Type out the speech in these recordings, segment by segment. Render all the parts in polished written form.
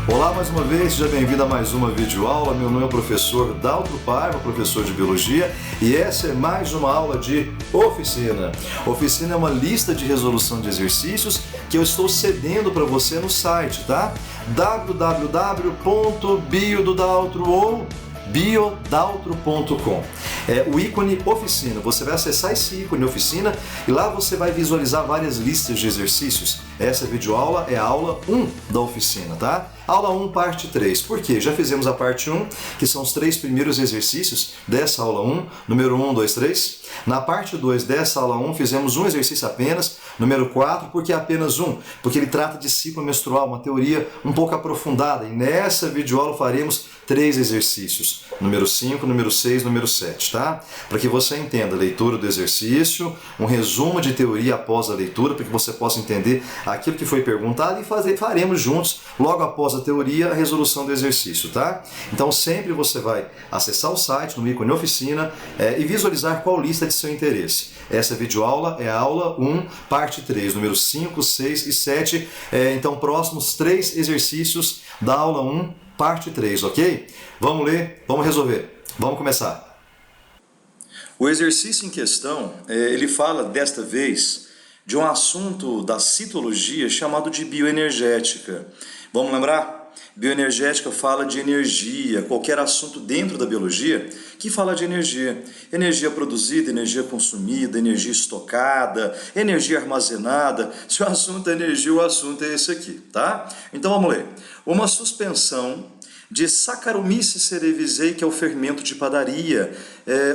Olá mais uma vez, seja bem-vindo a mais uma videoaula. Meu nome é o professor Daltro Paiva, professor de Biologia, e essa é mais uma aula de oficina. Oficina é uma lista de resolução de exercícios que eu estou cedendo para você no site, tá? www.biododaltro ou biodaltro.com. O ícone oficina, você vai acessar esse ícone oficina e lá você vai visualizar várias listas de exercícios. Essa videoaula é a aula 1 da oficina, tá? Aula 1, parte 3. Por quê? Já fizemos a parte 1, que são os 3 primeiros exercícios dessa aula 1, número 1, 2, 3. Na parte 2 dessa aula 1, fizemos um exercício apenas, número 4, porque é apenas um, porque ele trata de ciclo menstrual, uma teoria um pouco aprofundada, e nessa videoaula faremos 3 exercícios, número 5, número 6, número 7, tá? Para que você entenda a leitura do exercício, um resumo de teoria após a leitura, para que você possa entender aquilo que foi perguntado e faremos juntos, logo após a teoria, a resolução do exercício, tá? Então sempre você vai acessar o site no ícone oficina e visualizar qual lista de seu interesse. Essa videoaula é a aula 1, parte 3, números 5, 6 e 7. Então próximos 3 exercícios da aula 1, parte 3, ok? Vamos ler, vamos resolver. Vamos começar. O exercício em questão, ele fala desta vez de um assunto da citologia chamado de bioenergética. Vamos lembrar? Bioenergética fala de energia, qualquer assunto dentro da biologia que fala de energia. Energia produzida, energia consumida, energia estocada, energia armazenada. Se o assunto é energia, o assunto é esse aqui, tá? Então vamos ler. Uma suspensão de Saccharomyces cerevisiae, que é o fermento de padaria.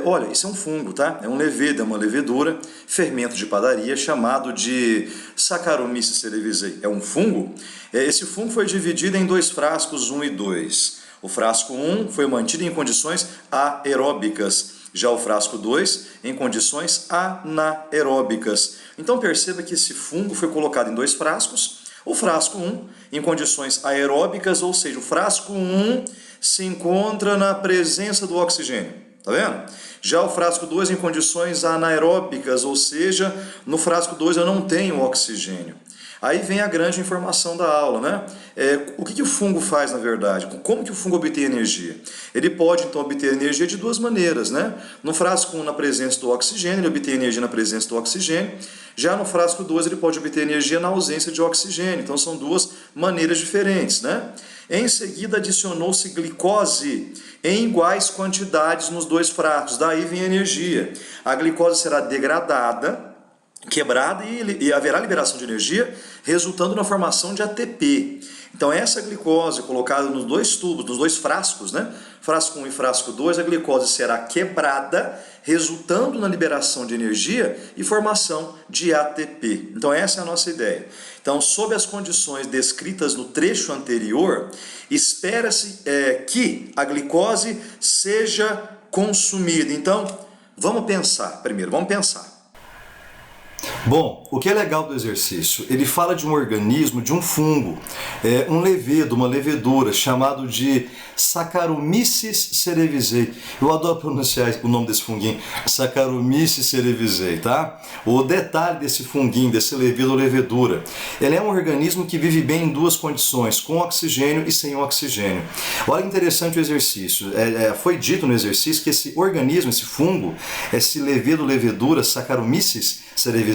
Olha, isso é um fungo, tá? É um levedo, é uma levedura, fermento de padaria, chamado de Saccharomyces cerevisiae. É um fungo. Esse fungo foi dividido em 2 frascos, 1 e 2. O frasco 1 foi mantido em condições aeróbicas, já o frasco 2 em condições anaeróbicas. Então perceba que esse fungo foi colocado em 2 frascos. O frasco 1 em condições aeróbicas, ou seja, o frasco 1 se encontra na presença do oxigênio, tá vendo? Já o frasco 2 em condições anaeróbicas, ou seja, no frasco 2 eu não tenho oxigênio. Aí vem a grande informação da aula, né? O que o fungo faz, na verdade? Como que o fungo obtém energia? Ele pode, então, obter energia de 2 maneiras, né? No frasco 1, na presença do oxigênio, ele obtém energia na presença do oxigênio. Já no frasco 2, ele pode obter energia na ausência de oxigênio. Então, são 2 maneiras diferentes, né? Em seguida, adicionou-se glicose em iguais quantidades nos 2 frascos. Daí vem a energia. A glicose será degradada, quebrada, e haverá liberação de energia, resultando na formação de ATP. Então essa glicose colocada nos 2 tubos, nos 2 frascos, né? Frasco 1 e frasco 2, a glicose será quebrada, resultando na liberação de energia e formação de ATP. Então essa é a nossa ideia. Então, sob as condições descritas no trecho anterior, espera-se que a glicose seja consumida. Então, vamos pensar primeiro, vamos pensar. Bom, o que é legal do exercício? Ele fala de um organismo, de um fungo, um levedo, uma levedura, chamado de Saccharomyces cerevisiae. Eu adoro pronunciar o nome desse funguinho, Saccharomyces cerevisiae, tá? O detalhe desse funguinho, desse levedo ou levedura, ele é um organismo que vive bem em 2 condições, com oxigênio e sem oxigênio. Olha que interessante o exercício. Foi dito no exercício que esse organismo, esse fungo, esse levedo ou levedura, Saccharomyces cerevisiae,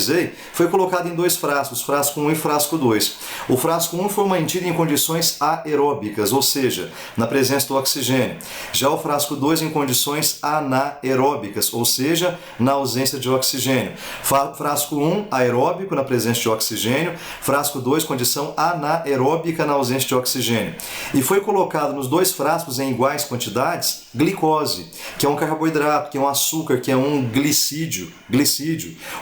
foi colocado em 2 frascos, frasco 1 e frasco 2. O frasco 1 foi mantido em condições aeróbicas, ou seja, na presença do oxigênio. Já o frasco 2 em condições anaeróbicas, ou seja, na ausência de oxigênio. Frasco 1 aeróbico, na presença de oxigênio. Frasco 2, condição anaeróbica, na ausência de oxigênio. E foi colocado nos 2 frascos em iguais quantidades glicose, que é um carboidrato, que é um açúcar, que é um glicídio.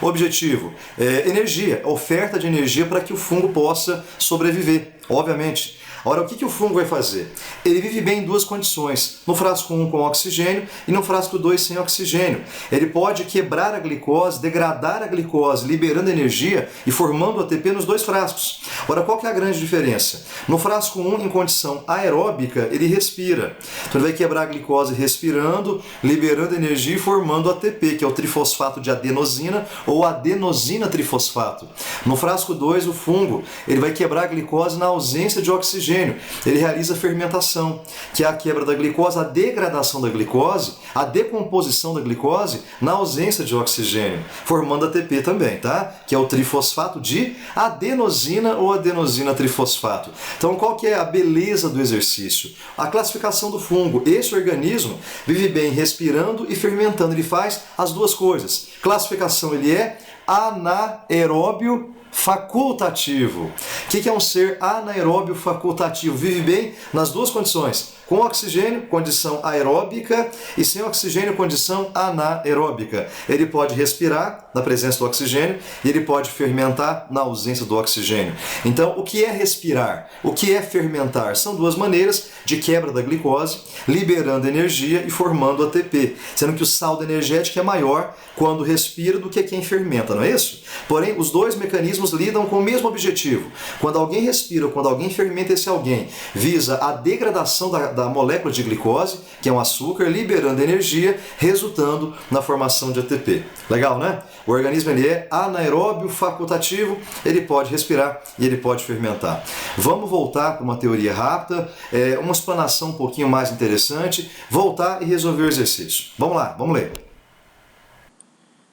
Objetivo, energia, oferta de energia para que o fungo possa sobreviver, obviamente. Ora, o que o fungo vai fazer? Ele vive bem em 2 condições, no frasco 1 com oxigênio e no frasco 2 sem oxigênio. Ele pode quebrar a glicose, degradar a glicose, liberando energia e formando ATP nos 2 frascos. Ora, qual que é a grande diferença? No frasco 1, em condição aeróbica, ele respira. Então ele vai quebrar a glicose respirando, liberando energia e formando ATP, que é o trifosfato de adenosina ou adenosina trifosfato. No frasco 2, o fungo, ele vai quebrar a glicose na ausência de oxigênio. Ele realiza fermentação, que é a quebra da glicose, a degradação da glicose, a decomposição da glicose na ausência de oxigênio, formando ATP também, tá? Que é o trifosfato de adenosina ou adenosina trifosfato. Então, qual que é a beleza do exercício? A classificação do fungo. Esse organismo vive bem respirando e fermentando. Ele faz as duas coisas. Classificação, ele é anaeróbio facultativo. O que é um ser anaeróbio facultativo? Vive bem nas duas condições. Com oxigênio, condição aeróbica, e sem oxigênio, condição anaeróbica. Ele pode respirar na presença do oxigênio e ele pode fermentar na ausência do oxigênio. Então, o que é respirar? O que é fermentar? São duas maneiras de quebra da glicose, liberando energia e formando ATP, sendo que o saldo energético é maior quando respira do que quem fermenta, não é isso? Porém, os dois mecanismos lidam com o mesmo objetivo. Quando alguém respira ou quando alguém fermenta, esse alguém visa a degradação da molécula de glicose, que é um açúcar, liberando energia, resultando na formação de ATP. Legal, né? O organismo ele é anaeróbio facultativo, ele pode respirar e ele pode fermentar. Vamos voltar para uma teoria rápida, uma explanação um pouquinho mais interessante, voltar e resolver o exercício. Vamos lá, vamos ler.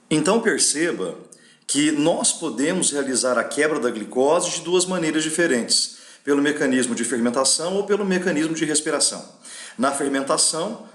Então perceba que nós podemos realizar a quebra da glicose de duas maneiras diferentes, pelo mecanismo de fermentação ou pelo mecanismo de respiração. Na fermentação,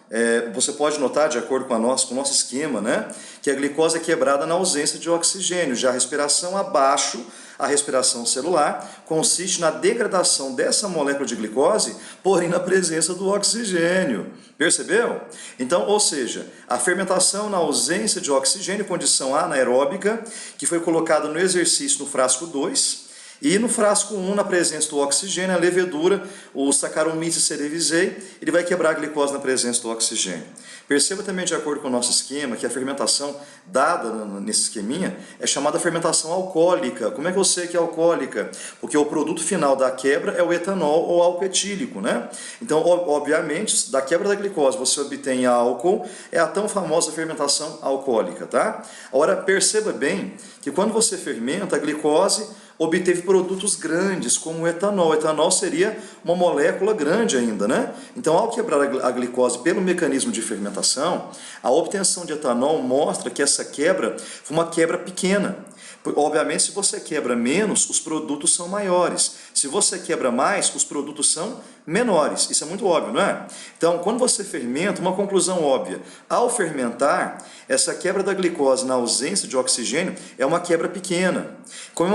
você pode notar, de acordo com o nosso esquema, né, que a glicose é quebrada na ausência de oxigênio. Já a respiração abaixo, a respiração celular, consiste na degradação dessa molécula de glicose, porém na presença do oxigênio. Percebeu? Então, ou seja, a fermentação na ausência de oxigênio, condição anaeróbica, que foi colocada no exercício no frasco 2, e no frasco 1, na presença do oxigênio, a levedura, o Saccharomyces cerevisiae, ele vai quebrar a glicose na presença do oxigênio. Perceba também, de acordo com o nosso esquema, que a fermentação dada nesse esqueminha é chamada fermentação alcoólica. Como é que eu sei que é alcoólica? Porque o produto final da quebra é o etanol ou álcool etílico, né? Então, obviamente, da quebra da glicose você obtém álcool, é a tão famosa fermentação alcoólica, tá? Agora, perceba bem que quando você fermenta, a glicose obteve produtos grandes, como o etanol. O etanol seria uma molécula grande ainda, né? Então, ao quebrar a glicose pelo mecanismo de fermentação, a obtenção de etanol mostra que essa quebra foi uma quebra pequena. Obviamente, se você quebra menos, os produtos são maiores. Se você quebra mais, os produtos são menores. Isso é muito óbvio, não é? Então, quando você fermenta, uma conclusão óbvia. Ao fermentar, essa quebra da glicose na ausência de oxigênio é uma quebra pequena. Como é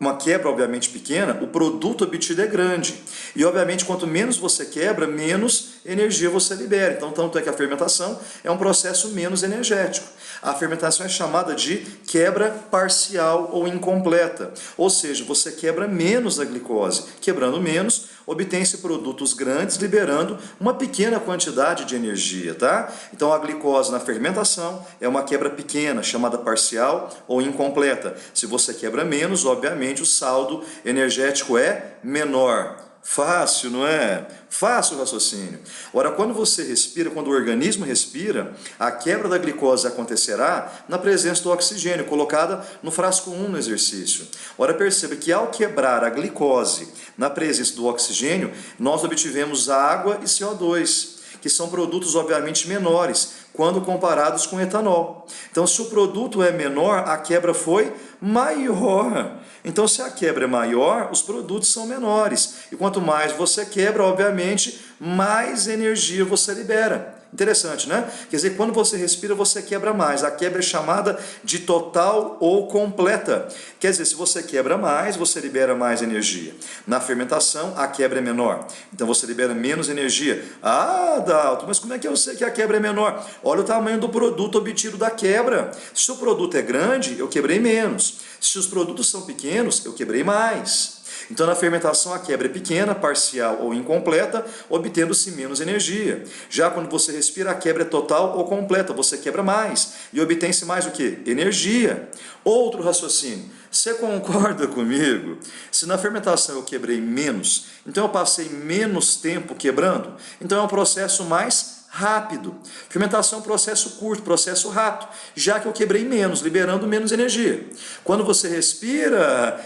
uma quebra, obviamente, pequena, o produto obtido é grande. E, obviamente, quanto menos você quebra, menos energia você libera. Então, tanto é que a fermentação é um processo menos energético. A fermentação é chamada de quebra parcial ou incompleta. Ou seja, você quebra menos a glicose. Quebrando menos, obtém-se produtos grandes, liberando uma pequena quantidade de energia, tá? Então, a glicose na fermentação é uma quebra pequena, chamada parcial ou incompleta. Se você quebra menos, obviamente, o saldo energético é menor. Fácil, não é? Fácil o raciocínio. Ora, quando você respira, quando o organismo respira, a quebra da glicose acontecerá na presença do oxigênio, colocada no frasco 1 no exercício. Ora, perceba que ao quebrar a glicose na presença do oxigênio, nós obtivemos água e CO2, que são produtos obviamente menores, quando comparados com etanol. Então, se o produto é menor, a quebra foi maior. Então, se a quebra é maior, os produtos são menores. E quanto mais você quebra, obviamente, mais energia você libera. Interessante, né? Quer dizer, quando você respira, você quebra mais. A quebra é chamada de total ou completa. Quer dizer, se você quebra mais, você libera mais energia. Na fermentação, a quebra é menor. Então, você libera menos energia. Ah, Dalton, mas como é que eu sei que a quebra é menor? Olha o tamanho do produto obtido da quebra. Se o produto é grande, eu quebrei menos. Se os produtos são pequenos, eu quebrei mais. Então, na fermentação, a quebra é pequena, parcial ou incompleta, obtendo-se menos energia. Já quando você respira, a quebra é total ou completa, você quebra mais e obtém-se mais o quê? Energia. Outro raciocínio. Você concorda comigo? Se na fermentação eu quebrei menos, então eu passei menos tempo quebrando, então é um processo mais rápido. Fermentação é um processo curto, processo rápido, já que eu quebrei menos, liberando menos energia. Quando você respira,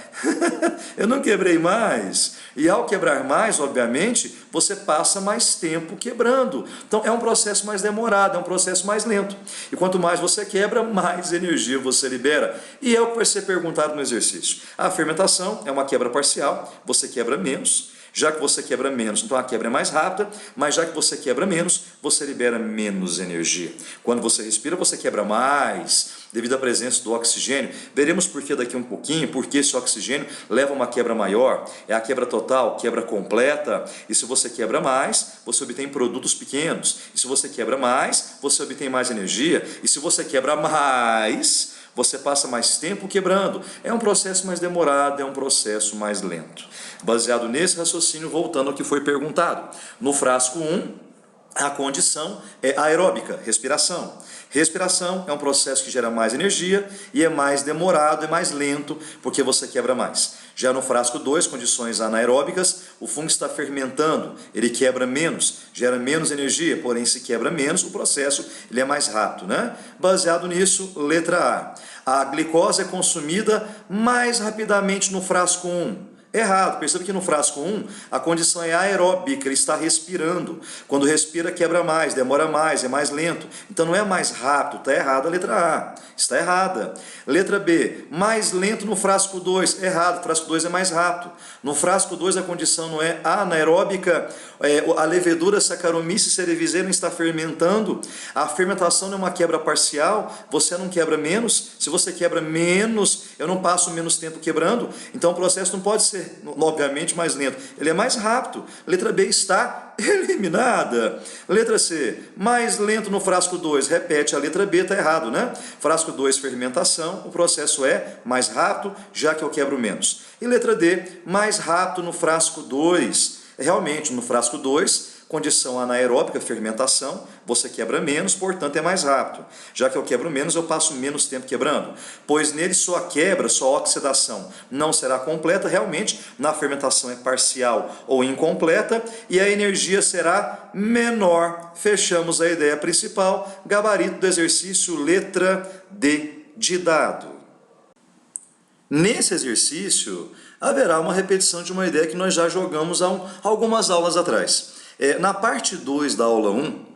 eu não quebrei mais. E ao quebrar mais, obviamente, você passa mais tempo quebrando. Então é um processo mais demorado, é um processo mais lento. E quanto mais você quebra, mais energia você libera. E é o que vai ser perguntado no exercício. A fermentação é uma quebra parcial, você quebra menos. Já que você quebra menos, então a quebra é mais rápida, mas já que você quebra menos, você libera menos energia. Quando você respira, você quebra mais, devido à presença do oxigênio. Veremos por que daqui um pouquinho, porque esse oxigênio leva a uma quebra maior. É a quebra total, quebra completa. E se você quebra mais, você obtém produtos pequenos. E se você quebra mais, você obtém mais energia. E se você quebra mais, você passa mais tempo quebrando. É um processo mais demorado, é um processo mais lento. Baseado nesse raciocínio, voltando ao que foi perguntado. No frasco 1, a condição é aeróbica, respiração. Respiração é um processo que gera mais energia e é mais demorado, é mais lento, porque você quebra mais. Já no frasco 2, condições anaeróbicas, o fungo está fermentando, ele quebra menos, gera menos energia, porém se quebra menos, o processo ele é mais rápido, né? Baseado nisso, letra A. A glicose é consumida mais rapidamente no frasco 1. Errado, perceba que no frasco 1 a condição é aeróbica, ele está respirando. Quando respira, quebra mais, demora mais, é mais lento. Então não é mais rápido, está errada a letra A. Está errada. Letra B, mais lento no frasco 2. Errado, o frasco 2 é mais rápido. No frasco 2 a condição não é anaeróbica, a levedura Saccharomyces cerevisiae está fermentando. A fermentação não é uma quebra parcial, você não quebra menos. Se você quebra menos, eu não passo menos tempo quebrando. Então o processo não pode ser, obviamente, mais lento. Ele é mais rápido. Letra B está eliminada. Letra C, mais lento no frasco 2. Repete a letra B, está errado, né? Frasco 2, fermentação, o processo é mais rápido, já que eu quebro menos. E letra D, mais rápido no frasco 2. Realmente, no frasco 2, condição anaeróbica, fermentação, você quebra menos, portanto é mais rápido. Já que eu quebro menos, eu passo menos tempo quebrando. Pois nele só a quebra, só a oxidação não será completa, realmente na fermentação é parcial ou incompleta e a energia será menor. Fechamos a ideia principal, gabarito do exercício, letra D de dado. Nesse exercício, haverá uma repetição de uma ideia que nós já jogamos há algumas aulas atrás. Na parte 2 da aula 1,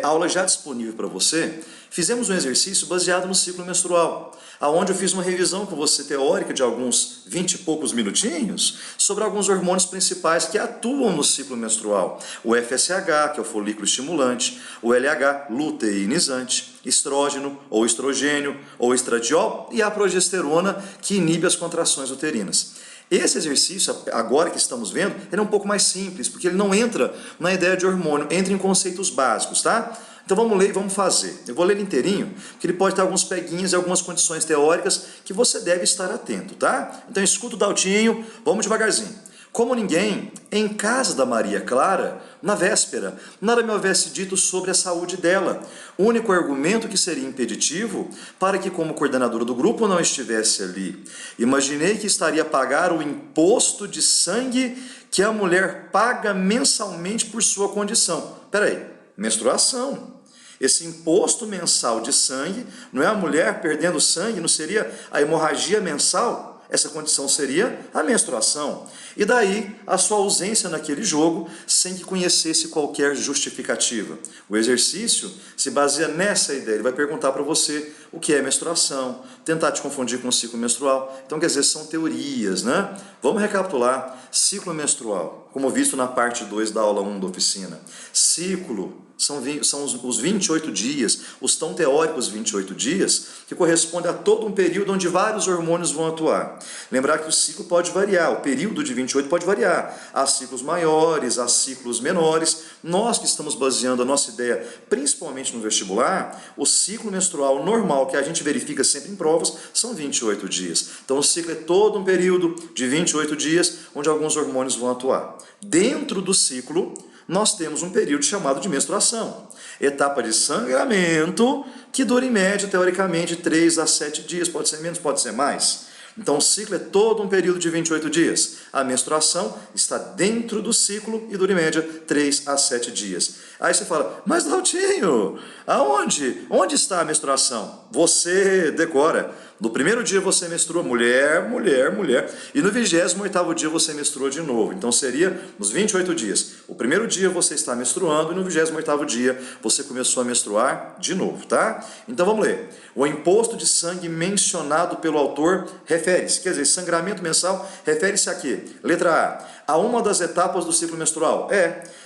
aula já disponível para você, fizemos um exercício baseado no ciclo menstrual, onde eu fiz uma revisão com você teórica de alguns 20 e poucos minutinhos sobre alguns hormônios principais que atuam no ciclo menstrual. O FSH, que é o folículo estimulante, o LH, luteinizante, estrógeno ou estrogênio ou estradiol e a progesterona, que inibe as contrações uterinas. Esse exercício, agora que estamos vendo, ele é um pouco mais simples, porque ele não entra na ideia de hormônio, entra em conceitos básicos, tá? Então vamos ler e vamos fazer. Eu vou ler ele inteirinho, porque ele pode ter alguns peguinhos e algumas condições teóricas que você deve estar atento, tá? Então escuta o Daltinho, vamos devagarzinho. Como ninguém, em casa da Maria Clara, na véspera, nada me houvesse dito sobre a saúde dela. O único argumento que seria impeditivo para que, como coordenadora do grupo, não estivesse ali. Imaginei que estaria a pagar o imposto de sangue que a mulher paga mensalmente por sua condição. Peraí, menstruação. Esse imposto mensal de sangue, não é a mulher perdendo sangue, não seria a hemorragia mensal? Essa condição seria a menstruação. E daí a sua ausência naquele jogo sem que conhecesse qualquer justificativa. O exercício se baseia nessa ideia. Ele vai perguntar para você o que é menstruação, tentar te confundir com o ciclo menstrual. Então, quer dizer, são teorias, né? Vamos recapitular. Ciclo menstrual, como visto na parte 2 da aula 1 da oficina. Ciclo são os 28 dias, os tão teóricos 28 dias, que correspondem a todo um período onde vários hormônios vão atuar. Lembrar que o ciclo pode variar, o período de 28 pode variar. Há ciclos maiores, há ciclos menores. Nós que estamos baseando a nossa ideia, principalmente no vestibular, o ciclo menstrual normal, que a gente verifica sempre em provas, são 28 dias. Então o ciclo é todo um período de 28 dias, onde alguns hormônios vão atuar. Dentro do ciclo, nós temos um período chamado de menstruação. Etapa de sangramento, que dura em média, teoricamente, 3 a 7 dias. Pode ser menos, pode ser mais. Então o ciclo é todo um período de 28 dias. A menstruação está dentro do ciclo e dura em média 3 a 7 dias. Aí você fala, mas Daltinho, aonde? Onde está a menstruação? Você decora. No primeiro dia você menstrua, mulher, mulher, mulher, e no 28º dia você menstrua de novo. Então seria nos 28 dias. O primeiro dia você está menstruando e no 28º dia você começou a menstruar de novo, tá? Então vamos ler. O imposto de sangue mencionado pelo autor refere-se, quer dizer, sangramento mensal refere-se a quê? Letra A uma das etapas do ciclo menstrual.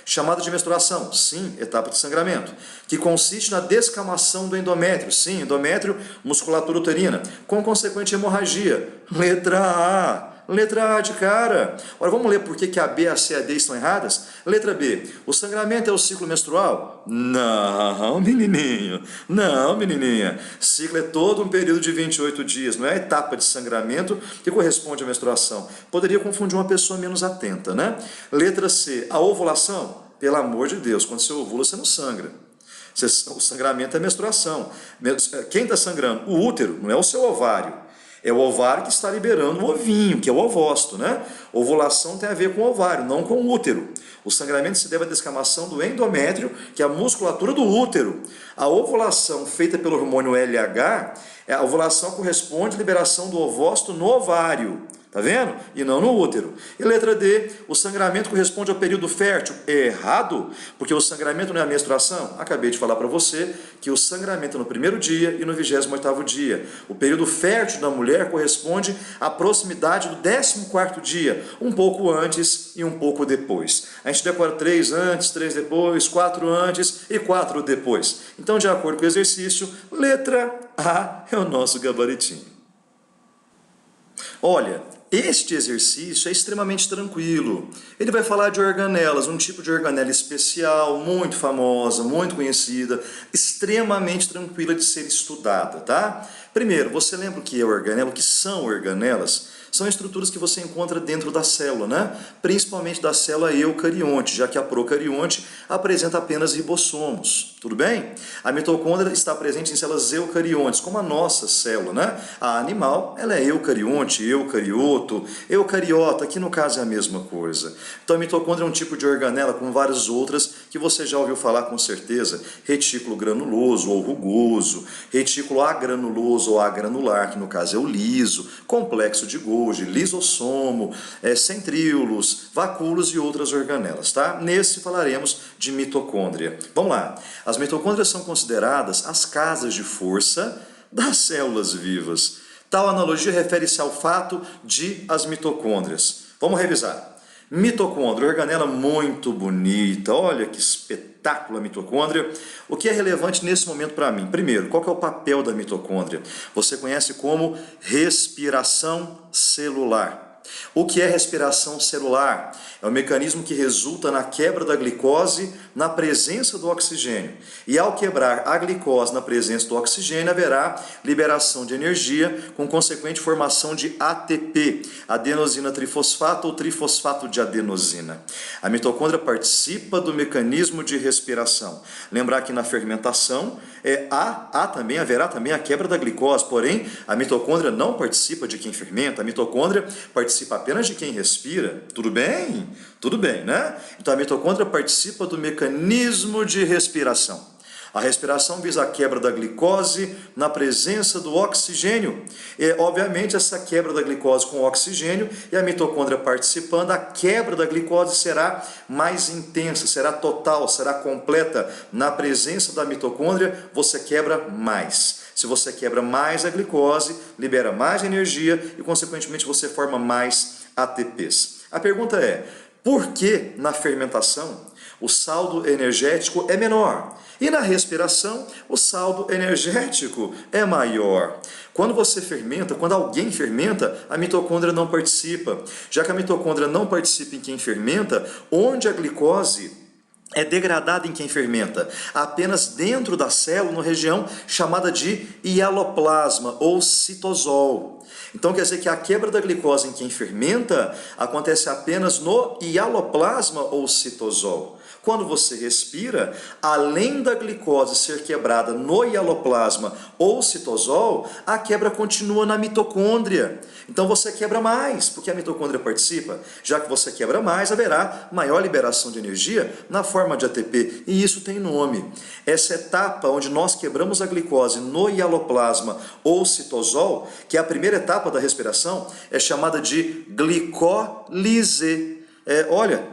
Chamada de menstruação. Sim, etapa de sangramento. Que consiste na descamação do endométrio. Sim, endométrio, musculatura uterina. Com consequente hemorragia. Letra A. Letra A de cara. Agora vamos ler por que a B, a C e a D estão erradas? Letra B. O sangramento é o ciclo menstrual? Não, menininho. Não, menininha. Ciclo é todo um período de 28 dias. Não é a etapa de sangramento que corresponde à menstruação. Poderia confundir uma pessoa menos atenta, né? Letra C. A ovulação? Pelo amor de Deus, quando você ovula, você não sangra. O sangramento é menstruação. Quem está sangrando? O útero, não é o seu ovário. É o ovário que está liberando o ovinho, que é o ovócito, né? Ovulação tem a ver com o ovário, não com o útero. O sangramento se deve à descamação do endométrio, que é a musculatura do útero. A ovulação feita pelo hormônio LH, a ovulação corresponde à liberação do ovócito no ovário. Tá vendo? E não no útero. E letra D, o sangramento corresponde ao período fértil. Errado, porque o sangramento não é a menstruação. Acabei de falar para você que o sangramento é no primeiro dia e no 28º dia. O período fértil da mulher corresponde à proximidade do 14º dia, um pouco antes e um pouco depois. A gente decora 3 antes, 3 depois, 4 antes e 4 depois. Então, de acordo com o exercício, letra A é o nosso gabaritinho. Olha, este exercício é extremamente tranquilo. Ele vai falar de organelas, um tipo de organela especial, muito famosa, muito conhecida, extremamente tranquila de ser estudada, tá? Primeiro, você lembra o que é organela? O que são organelas? São estruturas que você encontra dentro da célula, né? Principalmente da célula eucarionte, já que a procarionte apresenta apenas ribossomos. Tudo bem? A mitocôndria está presente em células eucariontes, como a nossa célula, né? A animal, ela é eucarionte, eucarioto, eucariota, que no caso é a mesma coisa. Então a mitocôndria é um tipo de organela com várias outras que você já ouviu falar com certeza. Retículo granuloso ou rugoso, retículo agranuloso ou agranular, que no caso é o liso, complexo de Golgi, lisossomo, centríolos, vacúolos e outras organelas, tá? Nesse falaremos de mitocôndria. Vamos lá. As mitocôndrias são consideradas as casas de força das células vivas. Tal analogia refere-se ao fato de as mitocôndrias. Vamos revisar. Mitocôndria, organela muito bonita, olha que espetáculo a mitocôndria. O que é relevante nesse momento para mim? Primeiro, qual que é o papel da mitocôndria? Você conhece como respiração celular. O que é respiração celular? É o mecanismo que resulta na quebra da glicose na presença do oxigênio. E ao quebrar a glicose na presença do oxigênio, haverá liberação de energia com consequente formação de ATP, adenosina trifosfato ou trifosfato de adenosina. A mitocôndria participa do mecanismo de respiração. Lembrar que na fermentação haverá também a quebra da glicose, porém a mitocôndria não participa de quem fermenta, a mitocôndria participa apenas de quem respira. Tudo bem? Tudo bem, né? Então a mitocôndria participa do mecanismo de respiração. A respiração visa a quebra da glicose na presença do oxigênio. E, obviamente, essa quebra da glicose com oxigênio e a mitocôndria participando, a quebra da glicose será mais intensa, será total, será completa. Na presença da mitocôndria, você quebra mais. Se você quebra mais a glicose, libera mais energia e, consequentemente, você forma mais ATPs. A pergunta é, por que na fermentação o saldo energético é menor e na respiração o saldo energético é maior? Quando você fermenta, quando alguém fermenta, a mitocôndria não participa. Já que a mitocôndria não participa em quem fermenta, onde a glicose é degradada em quem fermenta? Apenas dentro da célula, na região chamada de hialoplasma ou citosol. Então quer dizer que a quebra da glicose em quem fermenta acontece apenas no hialoplasma ou citosol. Quando você respira, além da glicose ser quebrada no hialoplasma ou citosol, a quebra continua na mitocôndria. Então você quebra mais, porque a mitocôndria participa. Já que você quebra mais, haverá maior liberação de energia na forma forma de ATP, e isso tem nome. Essa etapa onde nós quebramos a glicose no hialoplasma ou citosol, que é a primeira etapa da respiração, é chamada de glicólise. Olha,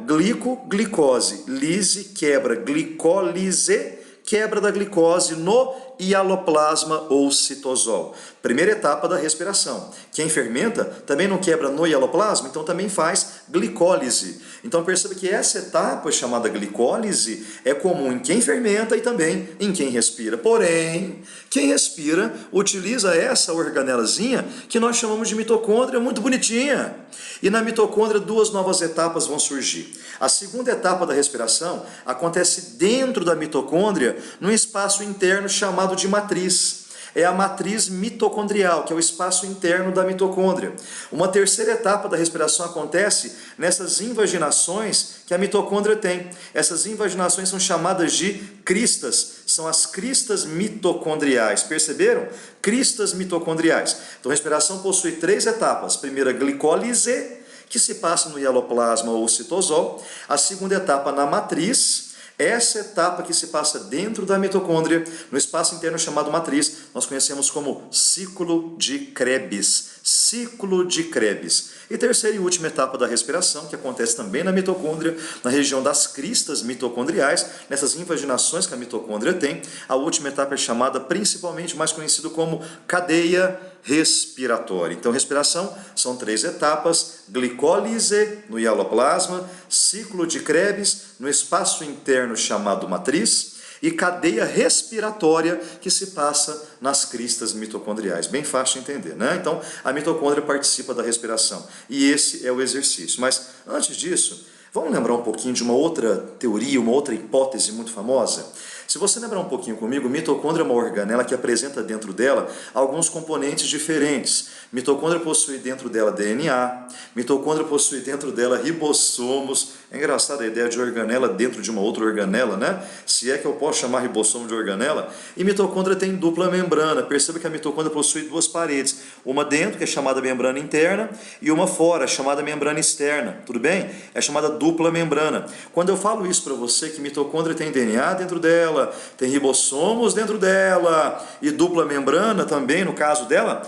glicose, lise, quebra, glicólise, quebra da glicose no hialoplasma ou citosol. Primeira etapa da respiração. Quem fermenta também não quebra no hialoplasma, então também faz glicólise. Então perceba que essa etapa chamada glicólise é comum em quem fermenta e também em quem respira. Porém, quem respira utiliza essa organelazinha que nós chamamos de mitocôndria, muito bonitinha. E na mitocôndria duas novas etapas vão surgir. A segunda etapa da respiração acontece dentro da mitocôndria, num espaço interno chamado de matriz. É a matriz mitocondrial, que é o espaço interno da mitocôndria. Uma terceira etapa da respiração acontece nessas invaginações que a mitocôndria tem. Essas invaginações são chamadas de cristas, são as cristas mitocondriais. Perceberam? Cristas mitocondriais. Então a respiração possui três etapas. Primeira, glicólise, que se passa no hialoplasma ou citosol. A segunda etapa na matriz. Essa etapa que se passa dentro da mitocôndria, no espaço interno chamado matriz, nós conhecemos como ciclo de Krebs. Ciclo de Krebs. E terceira e última etapa da respiração, que acontece também na mitocôndria, na região das cristas mitocondriais, nessas invaginações que a mitocôndria tem. A última etapa é chamada, principalmente, mais conhecido como cadeia respiratória. Então, respiração são três etapas: glicólise no hialoplasma, ciclo de Krebs no espaço interno chamado matriz e cadeia respiratória que se passa nas cristas mitocondriais. Bem fácil de entender, né? Então, a mitocôndria participa da respiração e esse é o exercício. Mas, antes disso, vamos lembrar um pouquinho de uma outra teoria, uma outra hipótese muito famosa? Se você lembrar um pouquinho comigo, mitocôndria é uma organela que apresenta dentro dela alguns componentes diferentes. Mitocôndria possui dentro dela DNA, mitocôndria possui dentro dela ribossomos. É engraçada a ideia de organela dentro de uma outra organela, né? Se é que eu posso chamar ribossomo de organela. E mitocôndria tem dupla membrana. Perceba que a mitocôndria possui duas paredes. Uma dentro, que é chamada membrana interna, e uma fora, chamada membrana externa. Tudo bem? É chamada dupla membrana. Quando eu falo isso para você, que mitocôndria tem DNA dentro dela, tem ribossomos dentro dela, e dupla membrana também, no caso dela,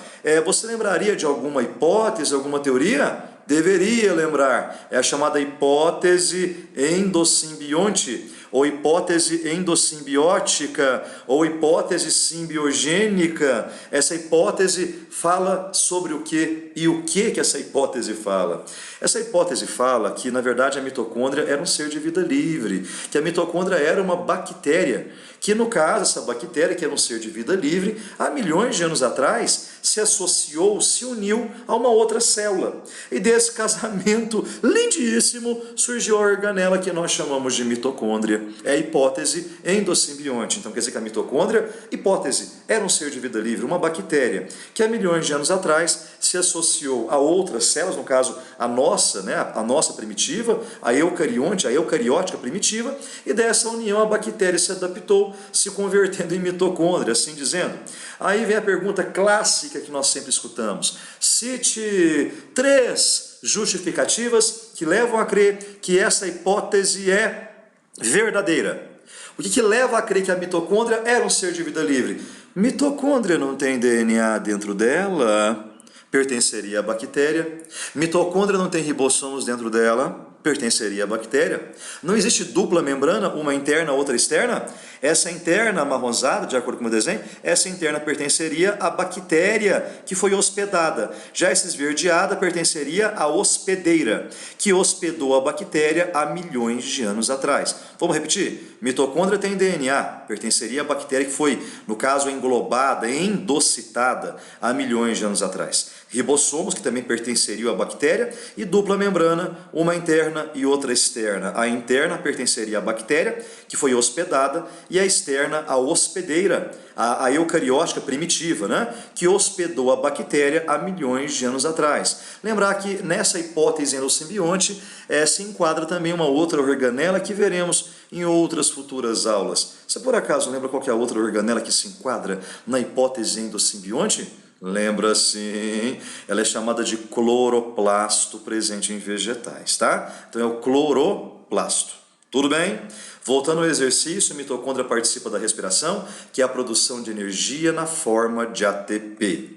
você lembraria de alguma hipótese, alguma teoria? Deveria lembrar, é a chamada hipótese endosimbionte, ou hipótese endossimbiótica, ou hipótese simbiogênica. Essa hipótese fala sobre o que e o que essa hipótese fala? Essa hipótese fala que, na verdade, a mitocôndria era um ser de vida livre, que a mitocôndria era uma bactéria, que, no caso, essa bactéria, que era um ser de vida livre, há milhões de anos atrás, se associou, se uniu a uma outra célula. E desse casamento lindíssimo surgiu a organela que nós chamamos de mitocôndria. É a hipótese endosimbionte. Então quer dizer que a mitocôndria, hipótese, era um ser de vida livre, uma bactéria, que há milhões de anos atrás se associou a outras células, no caso a nossa, né, a nossa primitiva, a eucarionte, a eucariótica primitiva, e dessa união a bactéria se adaptou, se convertendo em mitocôndria, assim dizendo. Aí vem a pergunta clássica que nós sempre escutamos: cite 3 justificativas que levam a crer que essa hipótese é verdadeira. O que leva a crer que a mitocôndria era um ser de vida livre? Mitocôndria não tem DNA dentro dela, pertenceria à bactéria. Mitocôndria não tem ribossomos dentro dela, pertenceria à bactéria. Não existe dupla membrana, uma interna, outra externa. Essa interna amarronzada, de acordo com o meu desenho, essa interna pertenceria à bactéria que foi hospedada. Já essa esverdeada pertenceria à hospedeira, que hospedou a bactéria há milhões de anos atrás. Vamos repetir? Mitocôndria tem DNA, pertenceria à bactéria que foi, no caso, englobada, endocitada há milhões de anos atrás. Ribossomos, que também pertenceriam à bactéria, e dupla membrana, uma interna e outra externa. A interna pertenceria à bactéria, que foi hospedada, e a externa à hospedeira, a eucariótica primitiva, né? Que hospedou a bactéria há milhões de anos atrás. Lembrar que nessa hipótese endosimbionte se enquadra também uma outra organela que veremos em outras futuras aulas. Você por acaso lembra qual que é a outra organela que se enquadra na hipótese endosimbionte? Lembra sim, ela é chamada de cloroplasto presente em vegetais, tá? Então é o cloroplasto. Tudo bem? Voltando ao exercício, a mitocôndria participa da respiração, que é a produção de energia na forma de ATP.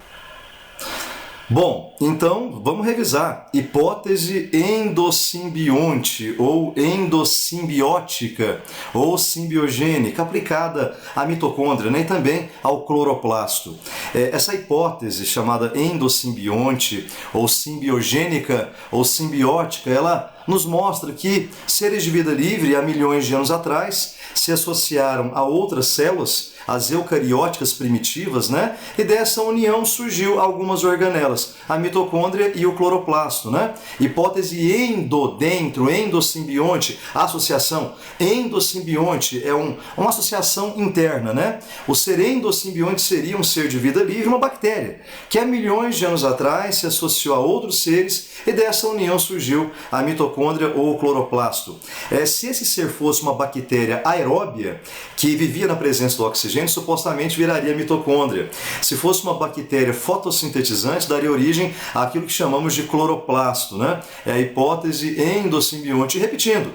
Bom, então vamos revisar. Hipótese endosimbionte ou endossimbiótica ou simbiogênica aplicada à mitocôndria, né, e também ao cloroplasto. Essa hipótese chamada endosimbionte ou simbiogênica ou simbiótica, ela nos mostra que seres de vida livre há milhões de anos atrás se associaram a outras células, as eucarióticas primitivas, né? E dessa união surgiu algumas organelas, a mitocôndria e o cloroplasto, né? Hipótese dentro, endosimbionte, associação. Endosimbionte é uma associação interna, né? O ser endosimbionte seria um ser de vida livre, uma bactéria, que há milhões de anos atrás se associou a outros seres e dessa união surgiu a mitocôndria ou o cloroplasto. Se esse ser fosse uma bactéria aeróbia, que vivia na presença do oxigênio, supostamente viraria mitocôndria. Se fosse uma bactéria fotossintetizante, daria origem àquilo que chamamos de cloroplasto, né? É a hipótese endosimbionte. E repetindo,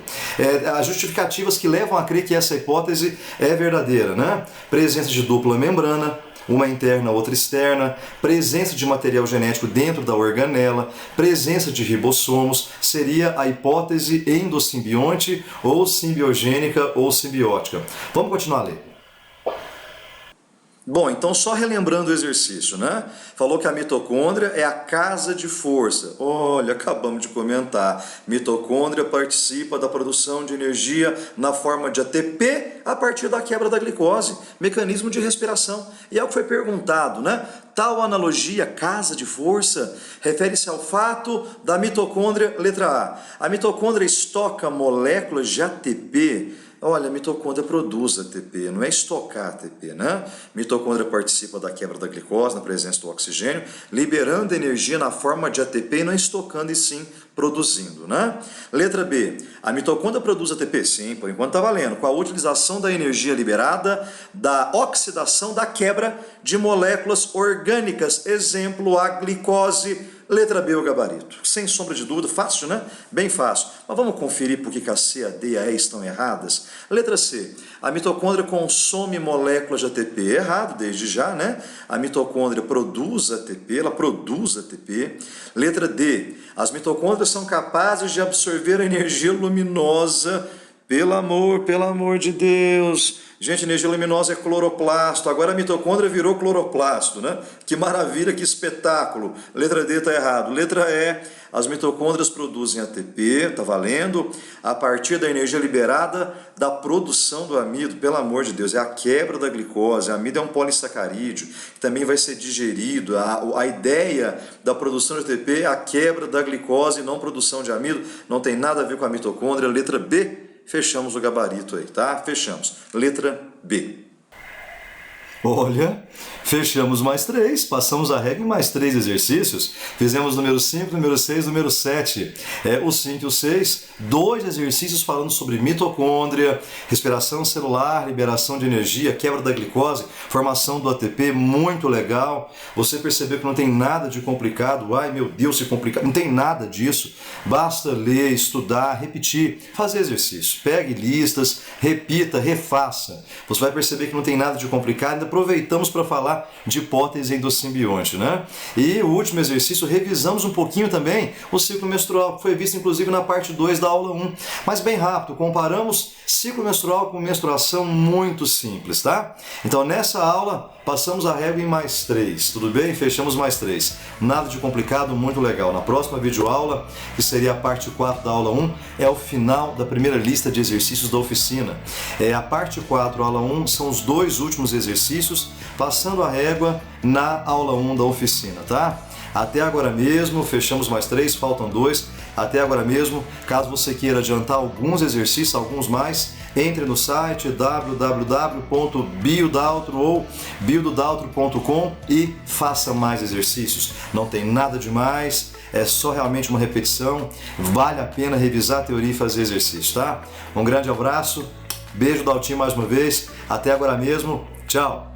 as justificativas que levam a crer que essa hipótese é verdadeira, né? Presença de dupla membrana, uma interna, outra externa, presença de material genético dentro da organela, presença de ribossomos, seria a hipótese endosimbionte ou simbiogênica ou simbiótica. Vamos continuar a ler. Bom, então só relembrando o exercício, né? Falou que a mitocôndria é a casa de força. Olha, acabamos de comentar. Mitocôndria participa da produção de energia na forma de ATP a partir da quebra da glicose, mecanismo de respiração. E é o que foi perguntado, né? Tal analogia, casa de força, refere-se ao fato da mitocôndria, letra A. A mitocôndria estoca moléculas de ATP. Olha, a mitocôndria produz ATP, não é estocar ATP, né? Mitocôndria participa da quebra da glicose na presença do oxigênio, liberando energia na forma de ATP e não estocando e sim produzindo, né? Letra B. A mitocôndria produz ATP? Sim, por enquanto está valendo. Com a utilização da energia liberada da oxidação da quebra de moléculas orgânicas. Exemplo, a glicose. Letra B, o gabarito. Sem sombra de dúvida, fácil, né? Bem fácil. Mas vamos conferir por que a C, a D e a E estão erradas? Letra C. A mitocôndria consome moléculas de ATP. Errado, desde já, né? A mitocôndria produz ATP, ela produz ATP. Letra D. As mitocôndrias são capazes de absorver a energia luminosa. Pelo amor de Deus. Gente, energia luminosa é cloroplasto. Agora a mitocôndria virou cloroplasto, né? Que maravilha, que espetáculo. Letra D está errado. Letra E, as mitocôndrias produzem ATP, tá valendo, a partir da energia liberada da produção do amido. Pelo amor de Deus, é a quebra da glicose. A amido é um polissacarídeo, que também vai ser digerido. A ideia da produção de ATP é a quebra da glicose e não produção de amido. Não tem nada a ver com a mitocôndria. Letra B. Fechamos o gabarito aí, tá? Fechamos. Letra B. Olha, fechamos mais 3, passamos a regra em mais 3 exercícios, fizemos número 5, número 6, número 7. O 5 e o 6, 2 exercícios falando sobre mitocôndria, respiração celular, liberação de energia, quebra da glicose, formação do ATP, muito legal. Você percebeu que não tem nada de complicado, ai meu Deus, se complica, não tem nada disso. Basta ler, estudar, repetir, fazer exercício. Pegue listas, repita, refaça. Você vai perceber que não tem nada de complicado. Aproveitamos para falar de hipótese endosimbionte, né? E o último exercício, revisamos um pouquinho também o ciclo menstrual, que foi visto inclusive na parte 2 da aula 1. Mas bem rápido, comparamos ciclo menstrual com menstruação, muito simples, tá? Então nessa aula passamos a régua em mais 3, tudo bem? Fechamos mais 3. Nada de complicado, muito legal. Na próxima videoaula, que seria a parte 4 da aula 1, é o final da primeira lista de exercícios da oficina. A parte 4, aula 1, são os 2 últimos exercícios, passando a régua na aula 1 da oficina, tá? Até agora mesmo, fechamos mais 3, faltam 2. Até agora mesmo, caso você queira adiantar alguns exercícios, alguns mais, entre no site www.biodaltro ou biododaltro.com e faça mais exercícios. Não tem nada demais, é só realmente uma repetição. Vale a pena revisar a teoria e fazer exercício, tá? Um grande abraço, beijo Daltinho mais uma vez, até agora mesmo, tchau!